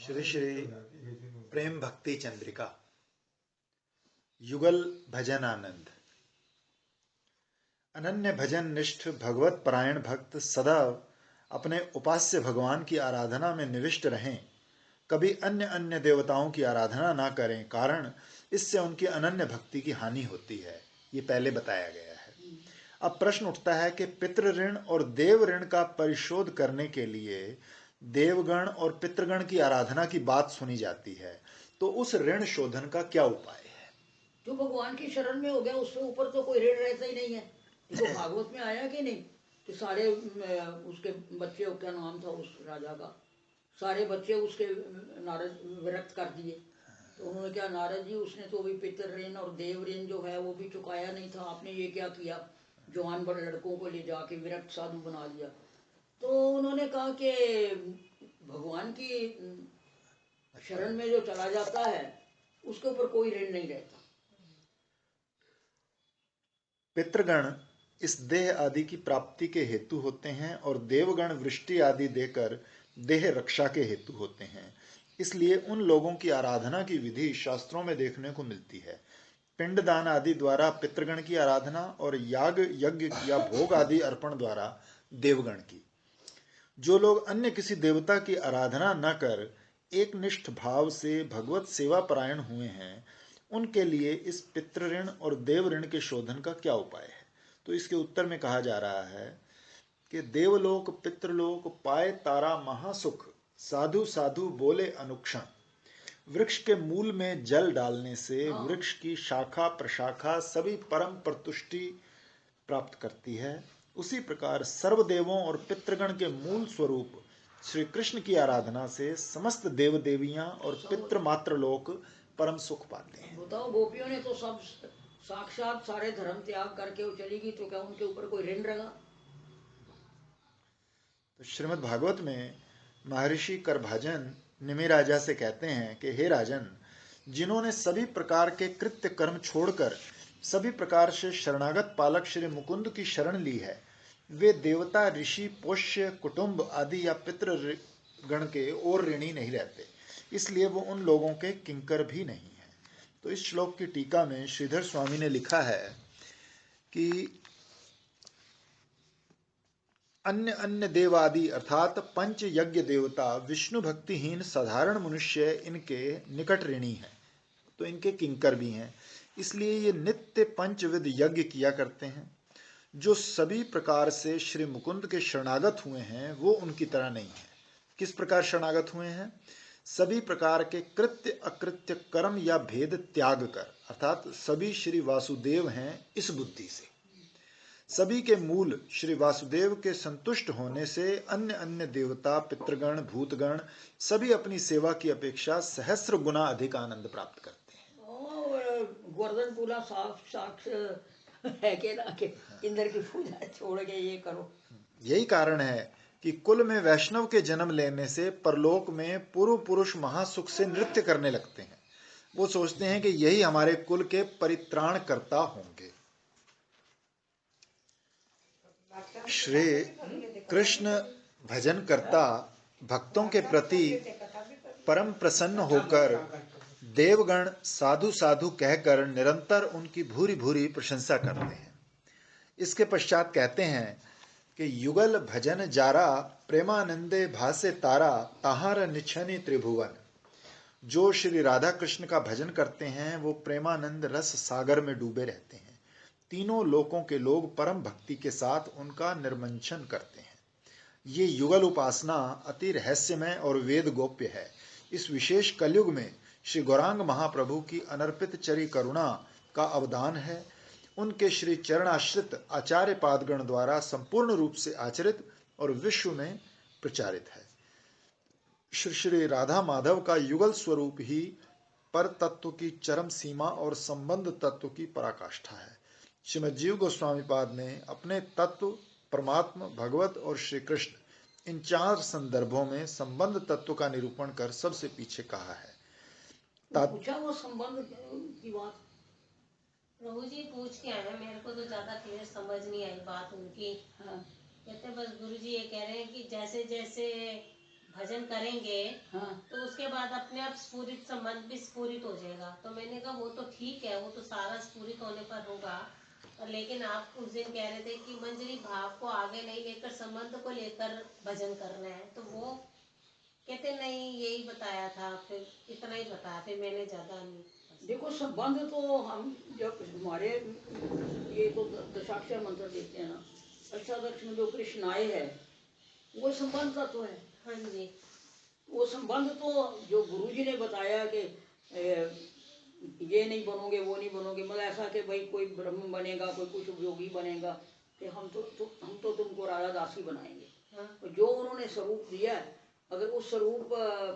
श्री श्री प्रेम भक्ति चंद्रिका युगल भजन आनंद। अनन्य भजन निष्ठ भगवत परायण भक्त सदा अपने उपास्य भगवान की आराधना में निविष्ट रहें, कभी अन्य अन्य देवताओं की आराधना ना करें, कारण इससे उनकी अनन्य भक्ति की हानि होती है। ये पहले बताया गया है। अब प्रश्न उठता है कि पितृ ऋण और देव ऋण का परिशोध करने के लिए देवगण और पितृगण की आराधना की बात सुनी जाती है, तो उस ऋण शोधन का क्या उपाय है? जो भगवान की शरण में हो गया उससे ऊपर तो कोई ऋण रहता ही नहीं है। देखो भागवत में आया कि नहीं कि सारे उसके बच्चे, क्या नाम था उस राजा का, सारे बच्चे उसके नारद विरक्त कर दिए। तो उन्होंने क्या, नारद जी उसने तो अभी पितृ ऋण और देव ऋण जो है वो भी चुकाया नहीं था, आपने ये क्या किया, जवान बड़े लड़कों को ले जाके विरक्त साधु बना दिया। तो उन्होंने कहा कि भगवान की शरण में जो चला जाता है उसके ऊपर कोई ऋण नहीं रहता। पितृगण इस देह आदि की प्राप्ति के हेतु होते हैं और देवगण वृष्टि आदि देकर देह रक्षा के हेतु होते हैं। इसलिए उन लोगों की आराधना की विधि शास्त्रों में देखने को मिलती है। पिंडदान आदि द्वारा पितृगण की आराधना और याग यज्ञ या भोग आदि अर्पण द्वारा देवगण की। जो लोग अन्य किसी देवता की आराधना न कर एक निष्ठ भाव से भगवत सेवा परायण हुए हैं, उनके लिए इस पितृ ऋण और देव ऋण के शोधन का क्या उपाय है? तो इसके उत्तर में कहा जा रहा है कि देवलोक पितृलोक पाए तारा महासुख, साधु साधु बोले अनुक्षण। वृक्ष के मूल में जल डालने से वृक्ष की शाखा प्रशाखा सभी परम प्रतुष्टि प्राप्त करती है। उसी प्रकार सर्वदेवों और पितृगण के मूल स्वरूप श्री कृष्ण की आराधना से समस्त देव देवियां और पितृमात्र लोक परम सुख पाते हैं। बताओ, गोपियों ने तो सब साक्षात सारे धर्म त्याग करके वो चली गई, तो क्या उनके ऊपर कोई ऋण रहा? तो श्रीमद् भागवत में महर्षि करभाजन निमि राजा से कहते हैं कि हे राजन, जिन्होंने सभी प्रकार के कृत्य कर्म छोड़कर सभी प्रकार से शरणागत पालक श्री मुकुंद की शरण ली है, वे देवता ऋषि पोष्य कुटुंब आदि या पितृ गण के और ऋणी नहीं रहते, इसलिए वो उन लोगों के किंकर भी नहीं है। तो इस श्लोक की टीका में श्रीधर स्वामी ने लिखा है कि अन्य अन्य देवादि अर्थात पंच यज्ञ देवता विष्णु भक्तिहीन साधारण मनुष्य इनके निकट ऋणी हैं, तो इनके किंकर भी हैं। इसलिए ये नित्य पंचविध यज्ञ किया करते हैं। जो सभी प्रकार से श्री मुकुंद के शरणागत हुए हैं वो उनकी तरह नहीं है। किस प्रकार शरणागत हुए हैं? सभी प्रकार के कृत्य अकृत्य कर्म या भेद त्याग कर, अर्थात सभी श्री वासुदेव हैं इस बुद्धि से। सभी के मूल श्री वासुदेव के संतुष्ट होने से अन्य अन्य देवता पितृगण भूतगण सभी अपनी सेवा की अपेक्षा सहस्र गुना अधिक आनंद प्राप्त करते हैं। गोवर्धन पूरा साफ साक्ष है के ना के इंद्र की पूजा छोड़ के ये करो। यही कारण है कि कुल में वैष्णव के जन्म लेने से परलोक में पूर्व पुरुष महासुख से नृत्य करने लगते हैं। वो सोचते हैं कि यही हमारे कुल के परित्राण करता होंगे। श्री कृष्ण भजन करता भक्तों के प्रति परम प्रसन्न होकर देवगण साधु साधु कहकर निरंतर उनकी भूरी भूरी प्रशंसा करते हैं। इसके पश्चात कहते हैं कि युगल भजन जारा प्रेमानंदे भासे तारा ताहार निछनी त्रिभुवन। जो श्री राधा कृष्ण का भजन करते हैं वो प्रेमानंद रस सागर में डूबे रहते हैं। तीनों लोकों के लोग परम भक्ति के साथ उनका निर्मंचन करते हैं। ये युगल उपासना अति रहस्यमय और वेद गोप्य है। इस विशेष कलयुग में श्री गौरांग महाप्रभु की अनर्पित चरी करुणा का अवदान है। उनके श्री चरणाश्रित आचार्य पादगण द्वारा संपूर्ण रूप से आचरित और विश्व में प्रचारित है। श्री श्री राधा माधव का युगल स्वरूप ही पर तत्व की चरम सीमा और संबंध तत्व की पराकाष्ठा है। श्रीमद जीव गोस्वामी पाद ने अपने तत्व परमात्मा भगवत और श्री कृष्ण इन चार संदर्भों में संबंध तत्व का निरूपण कर सबसे पीछे कहा है। पूछा वो संबंध की बात प्रभु जी पूछ के आए हैं, मेरे को तो ज्यादा क्लियर समझ नहीं आई बात उनकी। हाँ। कहते बस गुरु जी ये कह रहे हैं कि जैसे जैसे भजन करेंगे हाँ तो उसके बाद अपने आप स्फुरित संबंध भी स्फुरित हो जाएगा। तो मैंने कहा वो तो ठीक है, वो तो सारा स्फुरित होने पर होगा, और लेकिन आप उस दिन कह रहे थे कि मंजरी भाव को आगे नहीं लेकर संबंध को लेकर भजन करना है, तो वो कहते नहीं यही बताया था, फिर इतना ही बताया, फिर मैंने ज्यादा नहीं। देखो, संबंध तो हम जब हमारे ये तो दशाक्षर मंत्र देते हैं ना, अष्टादश में जो कृष्ण आए है वो संबंध का तो है। हाँ जी। वो संबंध तो जो गुरुजी ने बताया कि ये नहीं बनोगे वो नहीं बनोगे, मतलब ऐसा कि भाई कोई ब्रह्म बनेगा, कोई कुछ योगी बनेगा, कि हम तो तुमको राधा दासी बनाएंगे। हाँ। और जो उन्होंने स्वरूप दिया है, अगर उस स्वरूप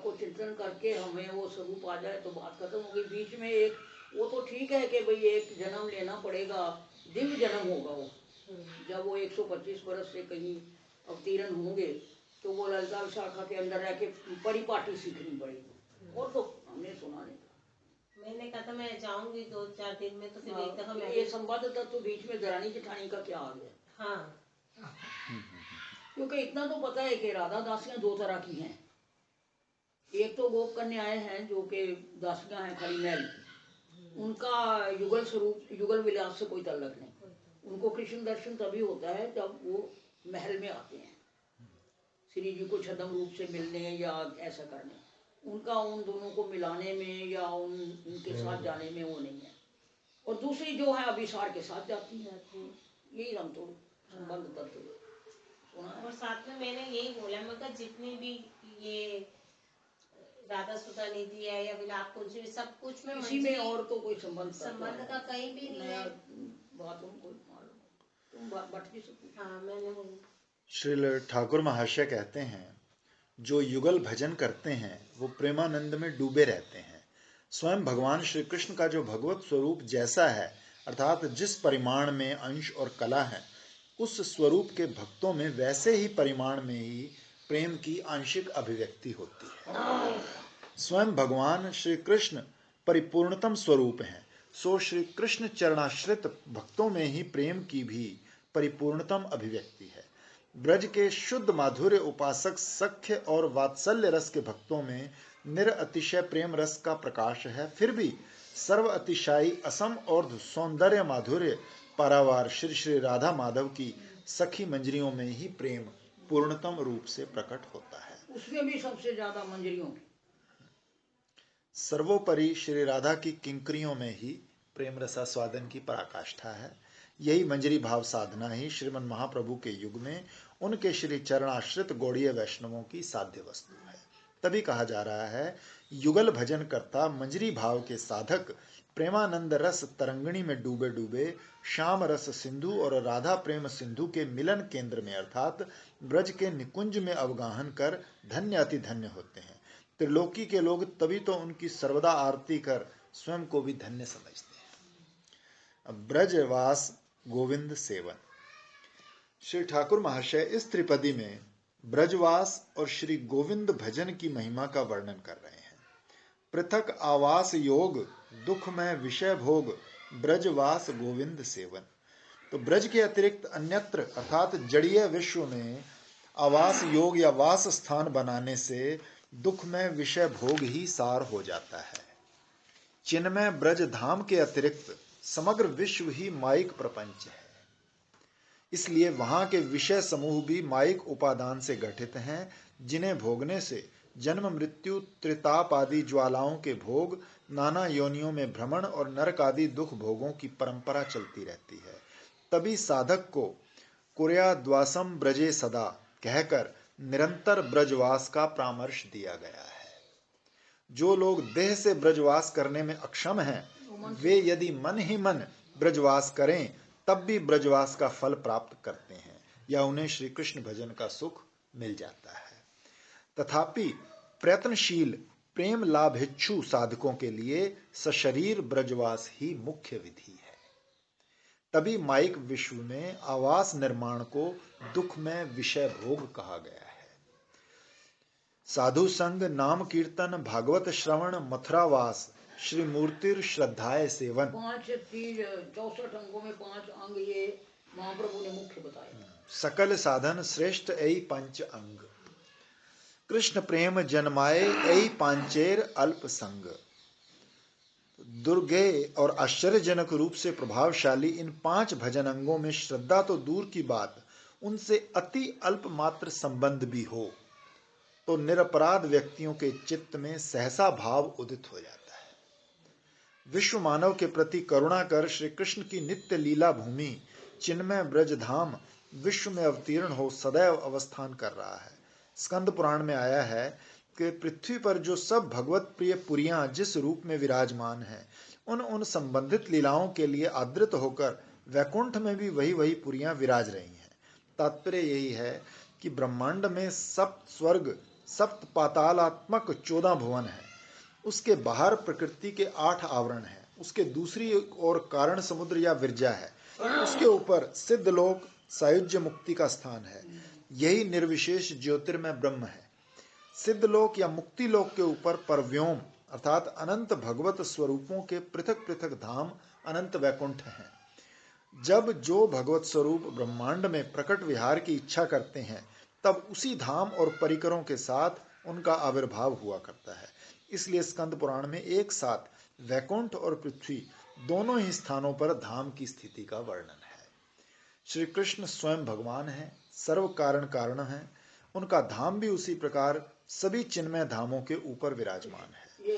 को चिंतन करके हमें वो स्वरूप आ जाए तो बात खत्म हो गई। बीच में एक वो तो ठीक है कि भाई एक जन्म लेना पड़ेगा, दिव्य जन्म होगा वो, जब वो 125 वर्ष से कहीं अवतीर्ण होंगे तो वो ललिता विशाखा के अंदर रह के परिपाटी सीखनी पड़ेगी। और तो हमने सुना नहीं। मैंने कहा था मैं जाऊंगी 2-4 दिन में, तो फिर एक दफा मैं ये संबंध तत्व तो बीच में दरानी जेठानी का क्या आ गया। हाँ। क्योंकि इतना तो पता है कि राधा दासियां दो तरह की हैं। एक तो गोप कन्याएं हैं जो कि दासियां हैं खाली महल की, उनका युगल स्वरूप युगल विलास से कोई ताल्लुक नहीं। उनको कृष्ण दर्शन तभी होता है जब वो महल में आते हैं श्री जी को छद्म रूप से मिलने या ऐसा करने। उनका उन दोनों को मिलाने में या उनके साथ जाने में वो नहीं है। और दूसरी जो है अभिसार के साथ जाती है, यही हम तो संबंध तत्व सुना है। और साथ में मैंने यही बोला, मगर जितनी भी ये राधा सुधा निधि है या विलाप कुंज, सब कुछ में इसी में और तो कोई संबंध का कहीं भी नहीं है। बात उनको मालूम, तुम भट्ट जी से पूछो। हाँ मैंने वही। श्रील ठाकुर महाशय कहते हैं, जो युगल भजन करते हैं वो प्रेमानंद में डूबे रहते हैं। स्वयं भगवान श्री कृष्ण का जो भगवत स्वरूप जैसा है, अर्थात जिस परिमाण में अंश और कला है, उस स्वरूप के भक्तों में वैसे ही परिमाण में ही प्रेम की आंशिक अभिव्यक्ति होती है। स्वयं भगवान श्री कृष्ण परिपूर्णतम स्वरूप हैं, सो श्री कृष्ण चरणाश्रित भक्तों में ही प्रेम की भी परिपूर्णतम अभिव्यक्ति है। ब्रज के शुद्ध माधुर्य उपासक सख्य और वात्सल्य रस के भक्तों में निरअतिशय प्रेम रस का प्रकाश है। फिर भी सर्व अतिशायी असम और सौंदर्य माधुर्य पारावार श्री श्री राधा माधव की सखी मंजरियों में ही प्रेम पूर्णतम रूप से प्रकट होता है। उसमें भी सबसे ज्यादा मंजरियों की, सर्वोपरि श्री राधा की किंकरियों में ही प्रेम रसास्वादन की पराकाष्ठा है। यही मंजरी भाव साधना ही श्रीमन महाप्रभु के युग में उनके श्री चरणाश्रित गौड़ीय वैष्णवों की साध्य वस्तु है। तभी कहा जा रहा है, युगल भजन करता मंजरी भाव के साधक प्रेमानंद रस तरंगिणी में डूबे डूबे श्याम रस सिंधु और राधा प्रेम सिंधु के मिलन केंद्र में अर्थात ब्रज के निकुंज में अवगाहन कर धन्य अति धन्य होते हैं। त्रिलोकी के लोग तभी तो उनकी सर्वदा आरती कर स्वयं को भी धन्य समझते हैं। अब ब्रजवास गोविंद सेवन। श्री ठाकुर महाशय इस त्रिपदी में ब्रजवास और श्री गोविंद भजन की महिमा का वर्णन कर रहे हैं। पृथक आवास योग दुख में विषय भोग ब्रजवास गोविंद सेवन। तो ब्रज के अतिरिक्त अन्यत्र अर्थात जड़ीय विश्व में आवास योग या वास स्थान बनाने से दुख में विषय भोग ही सार हो जाता है। चिन्मय ब्रज धाम के अतिरिक्त समग्र विश्व ही माइक प्रपंच है, इसलिए वहां के विषय समूह भी माइक उपादान से गठित हैं, जिन्हें भोगने से जन्म मृत्यु त्रिताप आदि ज्वालाओं के भोग, नाना योनियों में भ्रमण और नरक आदि दुख भोगों की परंपरा चलती रहती है। तभी साधक को कुर्याद्वासम ब्रजे सदा कहकर निरंतर ब्रजवास का परामर्श दिया गया है। जो लोग देह से ब्रजवास करने में अक्षम हैं, वे यदि मन ही मन ब्रजवास करें तब भी ब्रजवास का फल प्राप्त करते हैं या उन्हें श्री कृष्ण भजन का सुख मिल जाता है। तथापि प्रयत्नशील प्रेम लाभिच्छु साधकों के लिए सशरीर ब्रजवास ही मुख्य विधि है। तभी माइक विश्व में आवास निर्माण को दुख में विषय भोग कहा गया है। साधु संग नाम कीर्तन भागवत श्रवण मथुरावास श्री मूर्तिर श्रद्धाए सेवन। 64 अंगों में 5 अंग ये महाप्रभु ने मुख्य बताए। सकल साधन श्रेष्ठ ऐ पंच अंग। कृष्ण प्रेम जन्माए ऐ पांचेर अल्प संग। दुर्गेय और आश्चर्यजनक रूप से प्रभावशाली इन 5 भजन अंगों में श्रद्धा तो दूर की बात, उनसे अति अल्प मात्र संबंध भी हो तो निरपराध व्यक्तियों के चित्त में सहसा भाव उदित हो जाता है। विश्व मानव के प्रति करुणा कर श्री कृष्ण की नित्य लीला भूमि चिन्मय ब्रजधाम विश्व में अवतीर्ण हो सदैव अवस्थान कर रहा है। स्कंद पुराण में आया है कि पृथ्वी पर जो सब भगवत प्रिय पुरियां जिस रूप में विराजमान हैं, उन संबंधित लीलाओं के लिए आदृत होकर वैकुंठ में भी वही वही पुरियां विराज रही हैं। तात्पर्य यही है कि ब्रह्मांड में सप्त स्वर्ग सप्त पातालात्मक 14 भुवन है। उसके बाहर प्रकृति के 8 आवरण हैं। उसके दूसरी ओर कारण समुद्र या विरजा है। उसके ऊपर सिद्ध लोक सायुज्य मुक्ति का स्थान है। यही निर्विशेष ज्योतिर्मय ब्रह्म है। सिद्ध लोक या मुक्ति लोक के ऊपर परव्योम अर्थात अनंत भगवत स्वरूपों के पृथक पृथक धाम अनंत वैकुंठ हैं। जब जो भगवत स्वरूप ब्रह्मांड में प्रकट विहार की इच्छा करते हैं, तब उसी धाम और परिकरों के साथ उनका आविर्भाव हुआ करता है। इसलिए स्कंद पुराण में एक साथ वैकुंठ और पृथ्वी दोनों ही स्थानों पर धाम की स्थिति का वर्णन है। श्री कृष्ण स्वयं भगवान हैं, सर्व कारण कारण हैं। उनका धाम भी उसी प्रकार सभी चिन्मय धामों के ऊपर विराजमान है। ये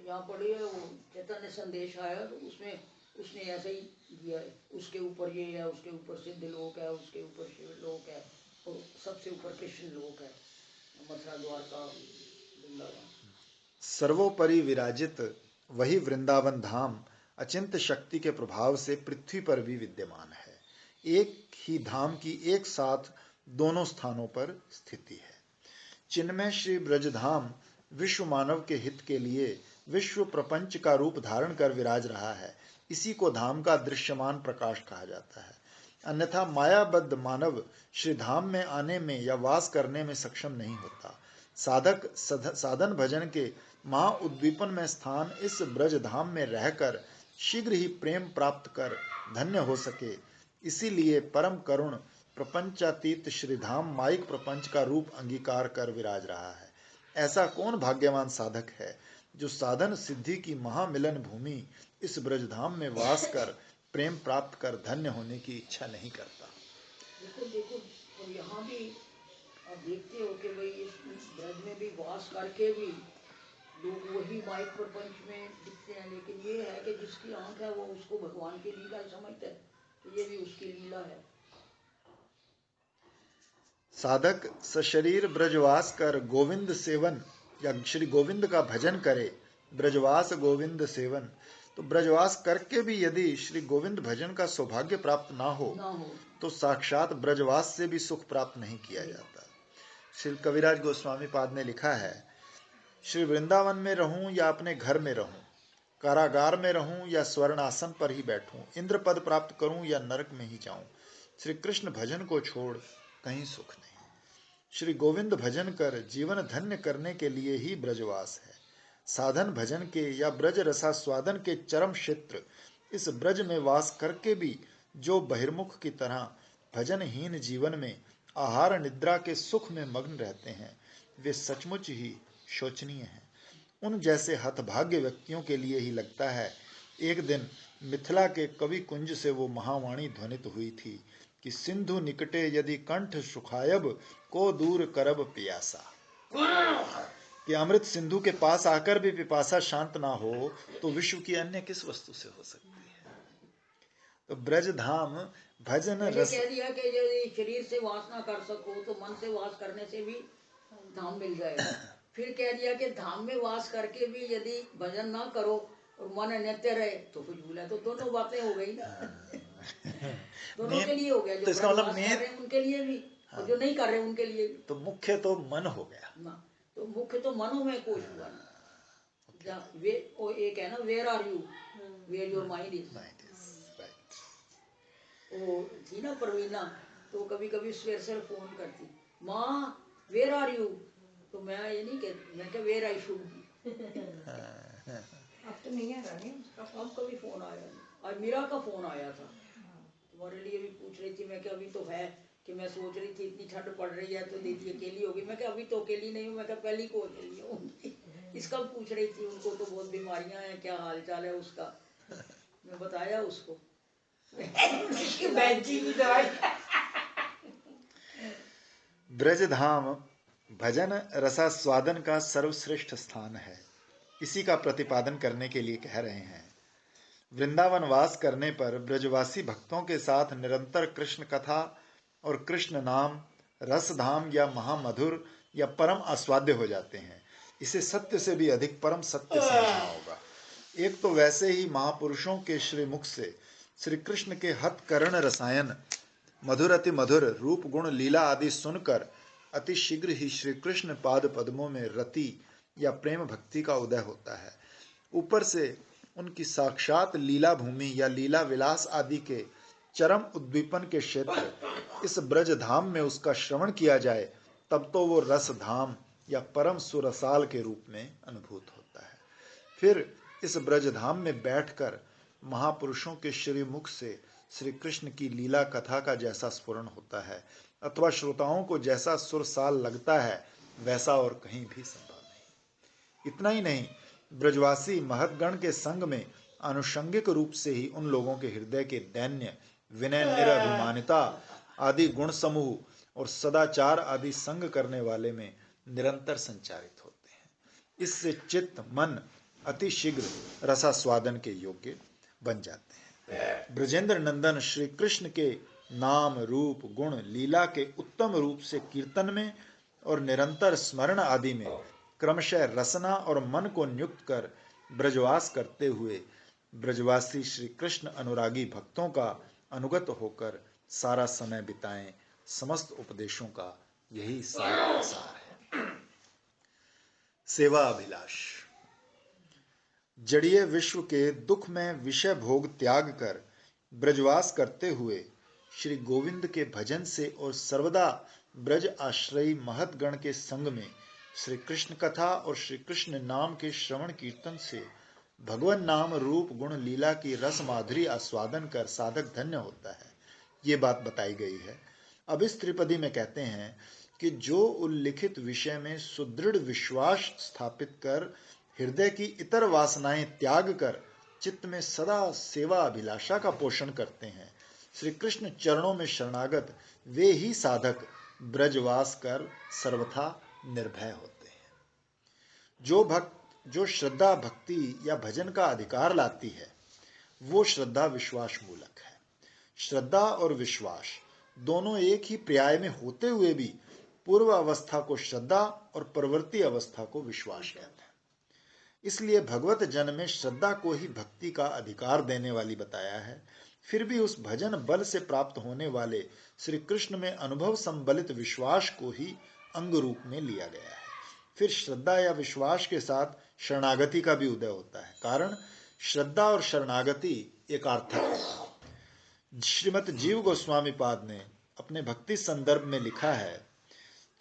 यहाँ पढ़िए, वो चैतन्य संदेश आया तो उसमें उसने ऐसे ही दिया है। उसके ऊपर ये है, उसके ऊपर सिद्ध लोक है, उसके ऊपर शिव लोक है और सबसे ऊपर कृष्ण लोक है, मथुरा द्वारका वृंदावन। सर्वोपरि विराजित वही वृंदावन धाम अचिंत शक्ति के प्रभाव से पृथ्वी पर भी विद्यमान है। एक ही धाम की एक साथ दोनों स्थानों पर स्थिति है। चिन्मय श्री ब्रजधाम विश्व मानव के हित के लिए विश्व प्रपंच का रूप धारण कर विराज रहा है। इसी को धाम का दृश्यमान प्रकाश कहा जाता है। अन्यथा मायाबद्ध मानव श्री धाम में आने में या वास करने में सक्षम नहीं होता। साधक साधन भजन के महाउद्दीपन में स्थान इस ब्रजधाम में रहकर शीघ्र ही प्रेम प्राप्त कर धन्य हो सके, इसीलिए परम करुण प्रपंचातीत श्रीधाम माइक प्रपंच का रूप अंगीकार कर विराज रहा है। ऐसा कौन भाग्यवान साधक है जो साधन सिद्धि की महामिलन भूमि इस ब्रजधाम में वास कर प्रेम प्राप्त कर धन्य होने की इच्छा नहीं करता। देखो देखो, और यहाँ भी आप देखते हो कि भाई इस ब्रज में भी वास करके भी लोग वही माइक प्रपंच में दिखते हैं, लेकिन ये है कि जिसकी आंख है वो उसको भगवान की लीला समझता है, तो ये भी उसकी लीला है। साधक सशरीर ब्रजवास कर गोविंद सेवन या श्री गोविंद का भजन करे, ब्रजवास गोविंद सेवन। तो ब्रजवास करके भी यदि श्री गोविंद भजन का सौभाग्य प्राप्त ना हो तो साक्षात ब्रजवास से भी सुख प्राप्त नहीं किया जाता। श्री कविराज गोस्वामी पाद ने लिखा है, श्री वृंदावन में रहूं या अपने घर में रहूं, कारागार में रहूं या स्वर्ण आसन पर ही बैठूं, इंद्र पद प्राप्त करूं या नरक में ही जाऊं, श्री कृष्ण भजन को छोड़ कहीं सुख नहीं। श्री गोविंद भजन कर जीवन धन्य करने के लिए ही ब्रजवास है। साधन भजन के या ब्रज रसास्वादन के चरम क्षेत्र इस ब्रज में वास करके भी जो बहिर्मुख की तरह भजनहीन जीवन में आहार निद्रा के सुख में मग्न रहते हैं, वे सचमुच ही शोचनीय हैं। उन जैसे हतभाग्य व्यक्तियों के लिए ही लगता है एक दिन मिथिला के कवि कुंज से वो महावाणी ध्वनित हुई थी कि सिंधु निकटे यदि कंठ सुखायब को दूर करब पियासा। कि अमृत सिंधु के पास आकर भी पिपासा शांत ना हो तो विश्व की अन्य किस वस्तु से हो सकती है। तो ब्रजधाम भजन रस कह दिया कि यदि शरीर से वास ना कर सको तो मन से वास करने से भी धाम मिल जाएगा। फिर कह दिया कि धाम में वास करके भी यदि भजन ना करो और मन नित्य रहे तो फिजूल है। तो दोनों बातें हो गई ना। दोनों के लिए हो गया, जो तो इसका मतलब वास कर रहे हैं उनके लिए भी और जो नहीं कर रहे उनके लिए भी। तो मुख्य तो मन हो गया ना, तो मुख्य तो मनो में कोश हुआ ना। वे वो एक है ना, where are you, where your mind is. वो थी ना परवीना, तो कभी कभी सवेर से फोन करती, माँ वेयर आर यू, तो मैं ये नहीं कहती, मैं क्या वेयर आई शुड बी। अब तो नहीं आ रहा, अब कभी फोन आया नहीं। आज मीरा का फोन आया था, तुम्हारे लिए भी पूछ रही थी। मैं क्या अभी तो है, कि मैं सोच रही थी इतनी ठंड पड़ रही है तो दीदी अकेली होगी। मैं कहा अभी तो अकेली नहीं हूँ, मैं कहा पहली को अकेली हूँ। इसका पूछ रही थी, उनको तो बहुत बीमारियां हैं, क्या हाल चाल है उसका। मैं बताया उसको बैंची की दवाई। ब्रजधाम भजन रसास्वादन का सर्वश्रेष्ठ स्थान है, इसी का प्रतिपादन करने के लिए कह रहे हैं। वृंदावन वास करने पर ब्रजवासी भक्तों के साथ निरंतर कृष्ण कथा और कृष्ण नाम रसधाम या महामधुर या परम आस्वाद्य हो जाते हैं। इसे सत्य से भी अधिक परम सत्य समझना होगा। एक तो वैसे ही महापुरुषों के श्रीमुख से श्री कृष्ण के हतकरण रसायन मधुर अति मधुर रूप गुण लीला आदि सुनकर अति शीघ्र ही श्री कृष्ण पाद पद्मों में रति या प्रेम भक्ति का उदय होता है। ऊपर से उनकी साक्षात लीला भूमि या लीला विलास आदि के चरम उद्दीपन के क्षेत्र इस ब्रज धाम में उसका श्रवण किया जाए, तब तो वो रस धाम या परम सुरसाल के रूप में अनुभूत होता है। फिर इस ब्रज धाम में बैठकर महापुरुषों के श्रीमुख से श्री कृष्ण की लीला कथा का जैसा स्फुरण होता है अथवा श्रोताओं को जैसा सुरसाल लगता है, वैसा और कहीं भी संभव नहीं। इतना ही नहीं, ब्रजवासी महतगण के संग में आनुषंगिक रूप से ही उन लोगों के हृदय के दैन्य, विनय, निराभिमानिता आदि गुण समूह और सदाचार आदि संग करने वाले में निरंतर संचारित होते हैं। इससे चित्त मन अति शीघ्र रसास्वादन के योग्य बन जाते हैं। ब्रजेंद्र नंदन श्री कृष्ण के नाम रूप गुण लीला के उत्तम रूप से कीर्तन में और निरंतर स्मरण आदि में क्रमशः रसना और मन को नियुक्त कर ब्रजवास करते हुए ब्रजवासी श्री कृष्ण अनुरागी भक्तों का अनुगत होकर सारा समय बिताएं। समस्त उपदेशों का यही सार है। सेवा अभिलाष। जड़ीय विश्व के दुख में विषय भोग त्याग कर ब्रजवास करते हुए श्री गोविंद के भजन से और सर्वदा ब्रज आश्रयी महतगण के संग में श्री कृष्ण कथा और श्री कृष्ण नाम के श्रवण कीर्तन से भगवान नाम रूप गुण लीला की रस माधुरी आस्वादन कर साधक धन्य होता है, ये बात बताई गई है। अब इस त्रिपदी में कहते हैं कि जो उल्लिखित विषय में सुदृढ़ विश्वास स्थापित कर हृदय की इतर वासनाएं त्याग कर चित्त में सदा सेवा अभिलाषा का पोषण करते हैं, श्री कृष्ण चरणों में शरणागत वे ही साधक ब्रजवास कर सर्वथा निर्भय होते हैं। जो श्रद्धा भक्ति या भजन का अधिकार लाती है, वो श्रद्धा विश्वास मूलक है। श्रद्धा और विश्वास दोनों एक ही पर्याय में होते हुए भी पूर्व अवस्था को श्रद्धा और प्रवृत्ति अवस्था को विश्वास कहते हैं। इसलिए भगवत जन में श्रद्धा को ही भक्ति का अधिकार देने वाली बताया है। फिर भी उस भजन बल से प्राप्त होने वाले श्री कृष्ण में अनुभव संबलित विश्वास को ही अंग रूप में लिया गया है। फिर श्रद्धा या विश्वास के साथ शरणागति का भी उदय होता है, कारण श्रद्धा और शरणागति एकार्थक है। श्रीमद् जीव गोस्वामी पाद ने अपने भक्ति संदर्भ में लिखा है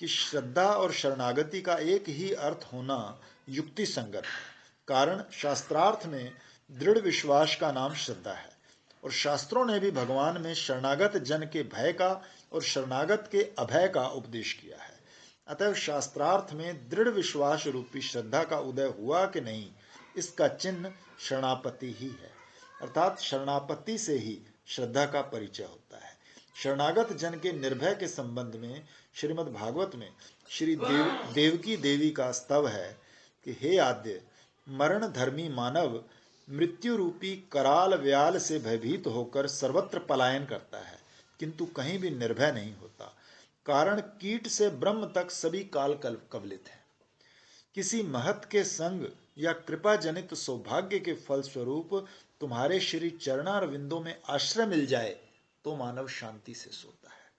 कि श्रद्धा और शरणागति का एक ही अर्थ होना युक्ति संगत है, कारण शास्त्रार्थ में दृढ़ विश्वास का नाम श्रद्धा है और शास्त्रों ने भी भगवान में शरणागत जन के भय का और शरणागत के अभय का उपदेश किया है। अतः शास्त्रार्थ में दृढ़ विश्वास रूपी श्रद्धा का उदय हुआ कि नहीं, इसका चिन्ह शरणापति ही है, अर्थात शरणापति से ही श्रद्धा का परिचय होता है। शरणागत जन के निर्भय के संबंध में श्रीमद् भागवत में श्री देवकी देवी का स्तव है कि हे आद्य, मरण धर्मी मानव मृत्यु रूपी कराल व्याल से भयभीत होकर सर्वत्र पलायन करता है, किंतु कहीं भी निर्भय नहीं होता, कारण कीट से ब्रह्म तक सभी काल कवलित है। किसी महत के संग या कृपा जनित सौभाग्य के फलस्वरूप तुम्हारे श्री चरणारविंदों में आश्रय मिल जाए तो मानव शांति से सोता है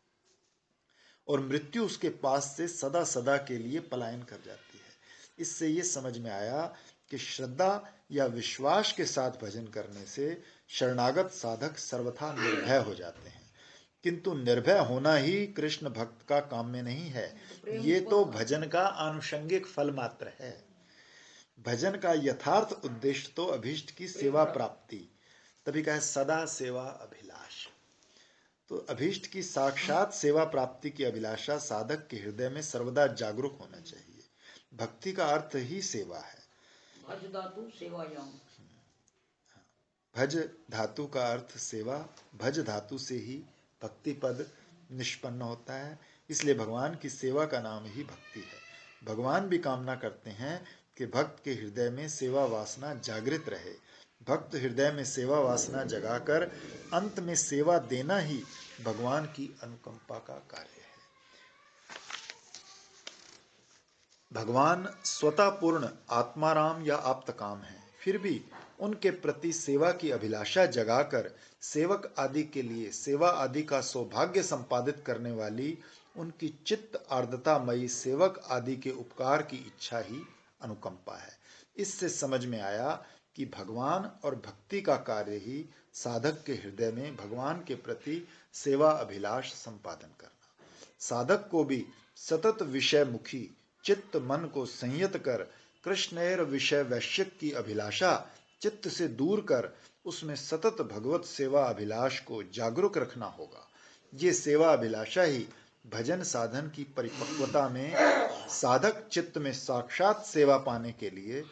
और मृत्यु उसके पास से सदा सदा के लिए पलायन कर जाती है। इससे ये समझ में आया कि श्रद्धा या विश्वास के साथ भजन करने से शरणागत साधक सर्वथा निर्भय हो जाते हैं, किंतु निर्भय होना ही कृष्ण भक्त का काम में नहीं है, ये तो भजन का आनुषंगिक फल मात्र है। भजन का यथार्थ उद्देश्य तो अभीष्ट की सेवा प्राप्ति, तभी कहे सदा सेवा अभिलाष। तो अभीष्ट की साक्षात सेवा प्राप्ति की अभिलाषा साधक के हृदय में सर्वदा जागरूक होना चाहिए। भक्ति का अर्थ ही सेवा है। भज धातु सेवायाम। भज धातु का अर्थ सेवा, भज धातु से ही भक्ति पद निष्पन्न होता है, इसलिए भगवान की सेवा का नाम ही भक्ति है। भगवान भी कामना करते हैं कि भक्त के हृदय में सेवा वासना जागृत रहे। भक्त हृदय में सेवा वासना जगाकर अंत में सेवा देना ही भगवान की अनुकंपा का कार्य है। भगवान स्वतः पूर्ण आत्माराम या आप्तकाम है, फिर भी उनके प्रति सेवा की अभिलाषा जगाकर सेवक आदि के लिए सेवा आदि का सौभाग्य संपादित करने वाली उनकी चित्त आर्द्रतामयी सेवक आदि के उपकार की इच्छा ही अनुकंपा है। इससे समझ में आया कि भगवान और भक्ति का कार्य ही साधक के हृदय में भगवान के प्रति सेवा अभिलाष संपादन करना। साधक को भी सतत विषय मुखी चित्त मन को संयत कर कृष्णेर विषय वैश्यक की अभिलाषा चित्त से दूर कर उसमें सतत भगवत सेवा अभिलाष को जागरूक रखना होगा। ये सेवा अभिलाषा ही भजन साधन की परिपक्वता में साधक चित्त में साक्षात सेवा पाने के लिए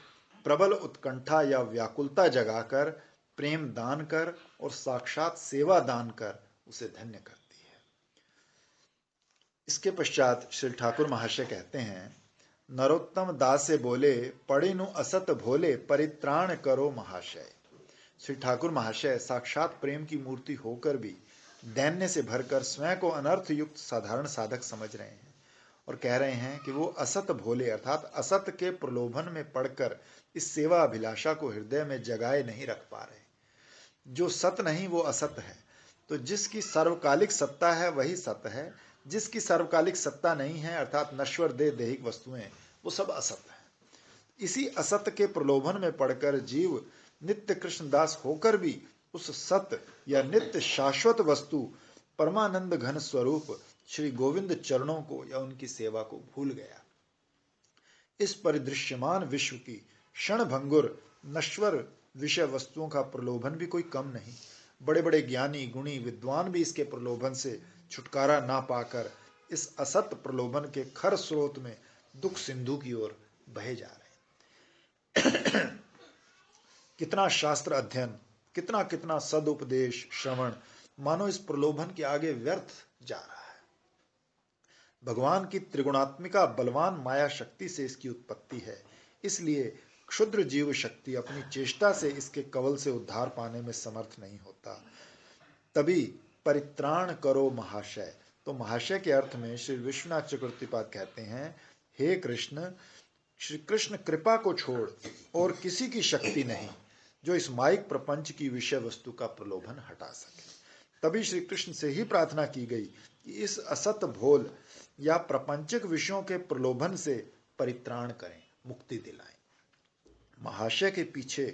प्रबल उत्कंठा या व्याकुलता जगाकर प्रेम दान कर और साक्षात सेवा दान कर उसे धन्य करती है। इसके पश्चात श्री ठाकुर महाशय कहते हैं, नरोत्तम दास से बोले पढ़िनु असत भोले परित्राण करो महाशय। श्री ठाकुर महाशय साक्षात प्रेम की मूर्ति होकर भी दैन्य से भरकर स्वयं को अनर्थ युक्त साधारण साधक समझ रहे हैं और कह रहे हैं कि वो असत भोले अर्थात असत के प्रलोभन में पड़कर इस सेवा अभिलाषा को हृदय में जगाए नहीं रख पा रहे। जो सत नहीं वो असत है, तो जिसकी सर्वकालिक सत्ता है वही सत है, जिसकी सर्वकालिक सत्ता नहीं है अर्थात नश्वर देहिक वस्तुएं, वो सब असत है। इसी असत के प्रलोभन में पड़कर जीव नित्य कृष्णदास होकर भी उस सत या नित्य शाश्वत वस्तु परमानंद घन स्वरूप श्री गोविंद चरणों को या उनकी सेवा को भूल गया। इस परिदृश्यमान विश्व की क्षण भंगुर नश्वर विषय वस्तुओं का प्रलोभन भी कोई कम नहीं। बड़े बड़े ज्ञानी गुणी विद्वान भी इसके प्रलोभन से छुटकारा ना पाकर इस असत प्रलोभन के खर स्रोत में दुख सिंधु की ओर बहे जा रहे हैं। कितना शास्त्र अध्ययन, कितना कितना सदुपदेश श्रवण मानो इस प्रलोभन के आगे व्यर्थ जा रहा है। भगवान की त्रिगुणात्मिका बलवान माया शक्ति से इसकी उत्पत्ति है, इसलिए क्षुद्र जीव शक्ति अपनी चेष्टा से इसके कवल से उद्धार पाने में समर्थ नहीं होता। तभी परित्राण करो महाशय। तो महाशय के अर्थ में श्री विश्वनाथ चक्रवर्तीपाद कहते हैं, हे कृष्ण, श्री कृष्ण कृपा को छोड़ और किसी की शक्ति नहीं जो इस माइक प्रपंच की विषय वस्तु का प्रलोभन हटा सके। तभी श्री कृष्ण से ही प्रार्थना की गई कि इस असत भोल या प्रपंचक विषयों के प्रलोभन से परित्राण करें, मुक्ति दिलाएं। महाशय के पीछे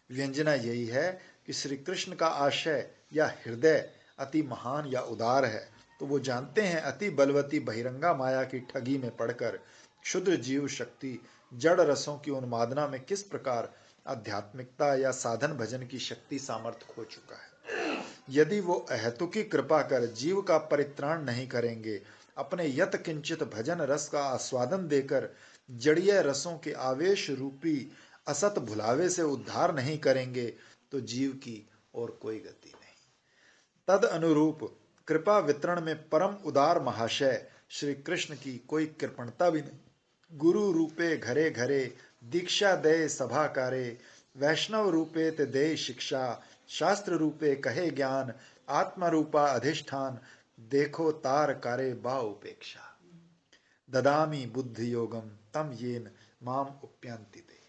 व्यंजना यही है कि श्री कृष्ण का आशय या हृदय अति महान या उदार है, तो वो जानते हैं अति बलवती बहिरंगा माया की ठगी में पड़कर क्षुद्र जीव शक्ति जड़ रसों की उन्मादना में किस प्रकार आध्यात्मिकता या साधन भजन की शक्ति सामर्थ्य खो चुका है। यदि वो अहेतुकी कृपा कर जीव का परित्राण नहीं करेंगे, अपने यत किंचित भजन रस का आस्वादन देकर जड़ीय रसों के आवेश रूपी असत भुलावे से उद्धार नहीं करेंगे, तो जीव की और कोई गति नहीं। तद अनुरूप कृपा वितरण में परम उदार महाशय श्री कृष्ण की कोई कृपणता भी नहीं। गुरु रूपे घरे घरे दीक्षा दे सभाकारे, वैष्णव रूपे ते दे शिक्षा, शास्त्र रूपे कहे ज्ञान, आत्मा रूपा अधिष्ठान, देखो तार कारे बा उपेक्षा। ददामी बुद्धि योगम तम येन माम उप्यंति ते।